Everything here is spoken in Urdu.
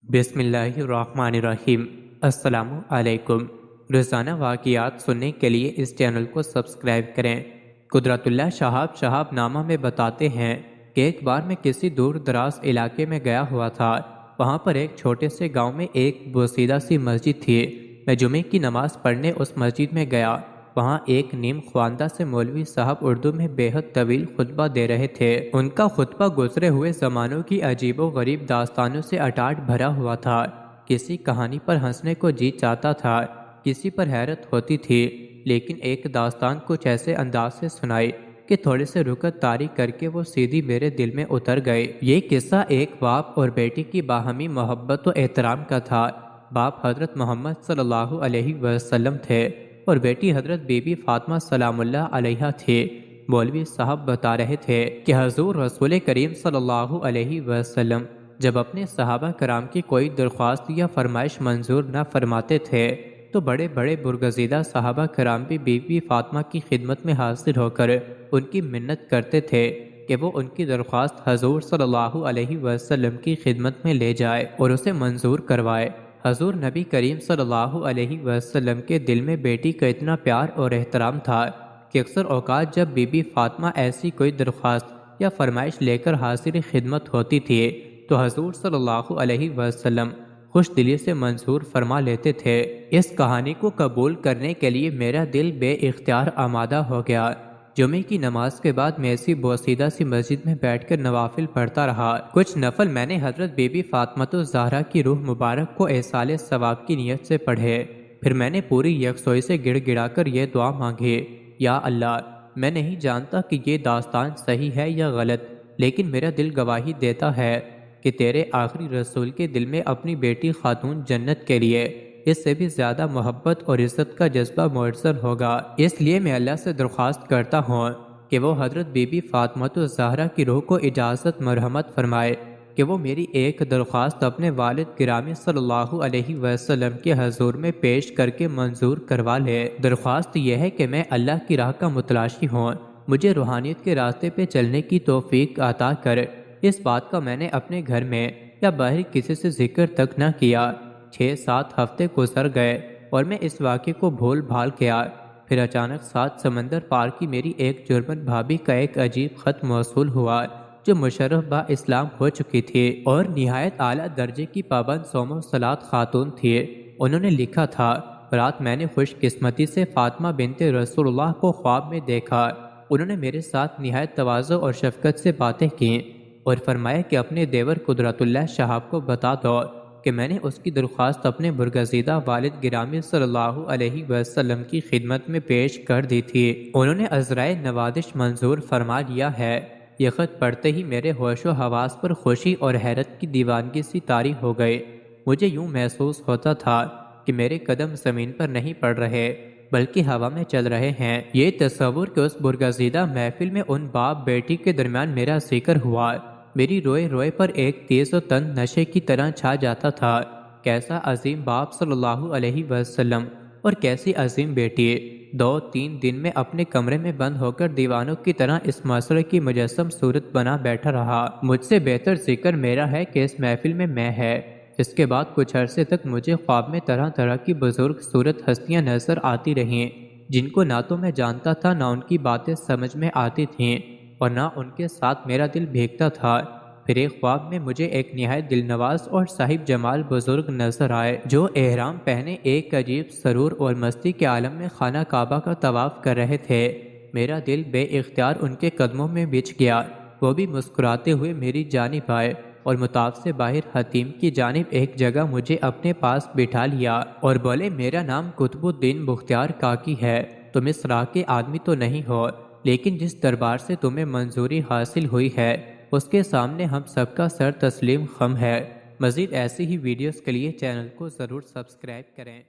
بسم اللہ الرحمن الرحیم۔ السلام علیکم۔ روزانہ واقعات سننے کے لیے اس چینل کو سبسکرائب کریں۔ قدرت اللہ شہاب نامہ میں بتاتے ہیں کہ ایک بار میں کسی دور دراز علاقے میں گیا ہوا تھا۔ وہاں پر ایک چھوٹے سے گاؤں میں ایک بوسیدہ سی مسجد تھی۔ میں جمعے کی نماز پڑھنے اس مسجد میں گیا۔ وہاں ایک نیم خواندہ سے مولوی صاحب اردو میں بے حد طویل خطبہ دے رہے تھے۔ ان کا خطبہ گزرے ہوئے زمانوں کی عجیب و غریب داستانوں سے اٹاٹ بھرا ہوا تھا۔ کسی کہانی پر ہنسنے کو جی چاہتا تھا، کسی پر حیرت ہوتی تھی، لیکن ایک داستان کچھ ایسے انداز سے سنائی کہ تھوڑے سے رکت طاری کر کے وہ سیدھی میرے دل میں اتر گئے۔ یہ قصہ ایک باپ اور بیٹی کی باہمی محبت و احترام کا تھا۔ باپ حضرت محمد صلی اللہ علیہ وسلم تھے اور بیٹی حضرت بی بی فاطمہ سلام اللہ علیہا تھی۔ مولوی صاحب بتا رہے تھے کہ حضور رسول کریم صلی اللہ علیہ وسلم جب اپنے صحابہ کرام کی کوئی درخواست یا فرمائش منظور نہ فرماتے تھے تو بڑے بڑے برگزیدہ صحابہ کرام بھی بی بی فاطمہ کی خدمت میں حاضر ہو کر ان کی منت کرتے تھے کہ وہ ان کی درخواست حضور صلی اللہ علیہ وسلم کی خدمت میں لے جائے اور اسے منظور کروائے۔ حضور نبی کریم صلی اللہ علیہ وسلم کے دل میں بیٹی کا اتنا پیار اور احترام تھا کہ اکثر اوقات جب بی بی فاطمہ ایسی کوئی درخواست یا فرمائش لے کر حاضر خدمت ہوتی تھی تو حضور صلی اللہ علیہ وسلم خوش دلی سے منظور فرما لیتے تھے۔ اس کہانی کو قبول کرنے کے لیے میرا دل بے اختیار آمادہ ہو گیا۔ جمعے کی نماز کے بعد میں ایسی بوسیدہ سی مسجد میں بیٹھ کر نوافل پڑھتا رہا۔ کچھ نفل میں نے حضرت بی بی فاطمہ الزہرا کی روح مبارک کو ایصال ثواب کی نیت سے پڑھے۔ پھر میں نے پوری یکسوئی سے گڑ گڑا کر یہ دعا مانگی، یا اللہ، میں نہیں جانتا کہ یہ داستان صحیح ہے یا غلط، لیکن میرا دل گواہی دیتا ہے کہ تیرے آخری رسول کے دل میں اپنی بیٹی خاتون جنت کے لیے اس سے بھی زیادہ محبت اور عزت کا جذبہ میسر ہوگا۔ اس لیے میں اللہ سے درخواست کرتا ہوں کہ وہ حضرت بی بی فاطمہ الزہرا کی روح کو اجازت مرحمت فرمائے کہ وہ میری ایک درخواست اپنے والد گرامی صلی اللہ علیہ وسلم کے حضور میں پیش کر کے منظور کروا لے۔ درخواست یہ ہے کہ میں اللہ کی راہ کا متلاشی ہوں، مجھے روحانیت کے راستے پہ چلنے کی توفیق عطا کر۔ اس بات کا میں نے اپنے گھر میں یا باہر کسی سے ذکر تک نہ کیا۔ 6-7 ہفتے گزر گئے اور میں اس واقعے کو بھول بھال گیا۔ پھر اچانک 7 سمندر پار کی میری ایک جرمن بھابھی کا ایک عجیب خط موصول ہوا جو مشرف با اسلام ہو چکی تھی اور نہایت اعلیٰ درجے کی پابند صوم و صلات خاتون تھی۔ انہوں نے لکھا تھا، رات میں نے خوش قسمتی سے فاطمہ بنت رسول اللہ کو خواب میں دیکھا۔ انہوں نے میرے ساتھ نہایت تواضع اور شفقت سے باتیں کیں اور فرمایا کہ اپنے دیور قدرت اللہ شہاب کو بتا دو کہ میں نے اس کی درخواست اپنے برگزیدہ والد گرامی صلی اللہ علیہ وسلم کی خدمت میں پیش کر دی تھی۔ انہوں نے عذرائے نوازش منظور فرما لیا ہے۔ یہ خط پڑھتے ہی میرے ہوش و حواس پر خوشی اور حیرت کی دیوانگی سی طاری ہو گئے۔ مجھے یوں محسوس ہوتا تھا کہ میرے قدم زمین پر نہیں پڑ رہے بلکہ ہوا میں چل رہے ہیں۔ یہ تصور کہ اس برگزیدہ محفل میں ان باپ بیٹی کے درمیان میرا ذکر ہوا میری روئے روئے پر ایک تیز و تند نشے کی طرح چھا جاتا تھا۔ کیسا عظیم باپ صلی اللہ علیہ وسلم اور کیسی عظیم بیٹی۔ 2-3 دن میں اپنے کمرے میں بند ہو کر دیوانوں کی طرح اس معاشرے کی مجسم صورت بنا بیٹھا رہا۔ مجھ سے بہتر ذکر میرا ہے کہ اس محفل میں ہے۔ اس کے بعد کچھ عرصے تک مجھے خواب میں طرح طرح کی بزرگ صورت ہستیاں نظر آتی رہیں جن کو نہ تو میں جانتا تھا، نہ ان کی باتیں سمجھ میں آتی تھیں اور نہ ان کے ساتھ میرا دل بھیگتا تھا۔ پھر ایک خواب میں مجھے ایک نہایت دل نواز اور صاحب جمال بزرگ نظر آئے جو احرام پہنے ایک عجیب سرور اور مستی کے عالم میں خانہ کعبہ کا طواف کر رہے تھے۔ میرا دل بے اختیار ان کے قدموں میں بچھ گیا۔ وہ بھی مسکراتے ہوئے میری جانب آئے اور مطاف سے باہر حتیم کی جانب ایک جگہ مجھے اپنے پاس بٹھا لیا اور بولے، میرا نام قطب الدین بختیار کاکی ہے۔ تم اس راہ کے آدمی تو نہیں ہو، لیکن جس دربار سے تمہیں منظوری حاصل ہوئی ہے اس کے سامنے ہم سب کا سر تسلیم خم ہے۔ مزید ایسی ہی ویڈیوز کے لیے چینل کو ضرور سبسکرائب کریں۔